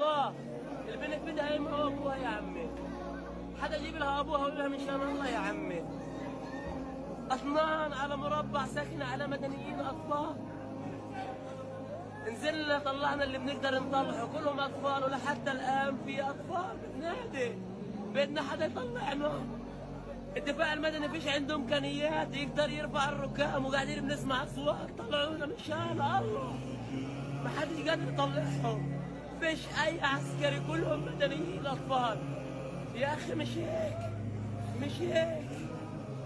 الله. البنت بدها امها وابوها يا عمي. حدا يجيب لها ابوها ويقول لها من شان الله يا عمي. اثنان على مربع ساكنه على مدنيين اطفال. نزلنا طلعنا اللي بنقدر نطلعه، كلهم اطفال ولحتى الان في اطفال بتنادي بدنا حدا يطلعنا. الدفاع المدني فيش عنده امكانيات يقدر يرفع الركام وقاعدين بنسمع اصوات، طلعونا من شان الله. ما حدش قادر يطلعهم. فيش اي عسكري، كلهم مدنيين اطفال. يا اخي مش هيك، مش هيك.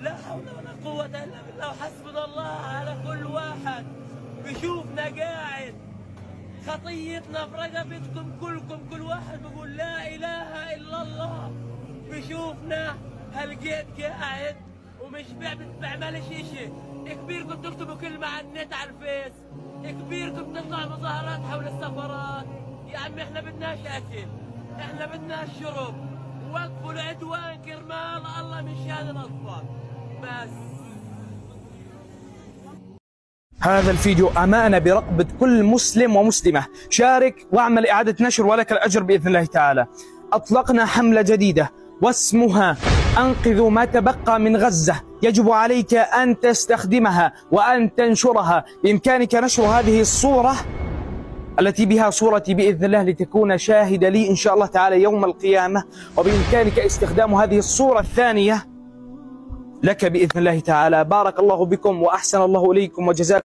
لا حول ولا قوة الا بالله، وحسبنا الله على كل واحد بشوفنا قاعد. خطيتنا في رقبتكم كلكم، كل واحد بيقول لا اله الا الله. بشوفنا هالقيت قاعد ومش بعملش اشي. كبيركم تكتبوا كلمة على النت على الفيس، كبيركم تطلع مظاهرات حول السفرات. يا عمي احنا بدناش اكل، احنا بدناش شرب. وقفوا العدوان كرمال الله من شان الاطفال بس. هذا الفيديو أمانة برقبة كل مسلم ومسلمة. شارك واعمل إعادة نشر ولك الأجر بإذن الله تعالى. أطلقنا حملة جديدة واسمها أنقذوا ما تبقى من غزة. يجب عليك أن تستخدمها وأن تنشرها. بإمكانك نشر هذه الصورة التي بها صورتي بإذن الله لتكون شاهدة لي إن شاء الله تعالى يوم القيامة، وبإمكانك استخدام هذه الصورة الثانية لك بإذن الله تعالى. بارك الله بكم وأحسن الله إليكم وجزاكم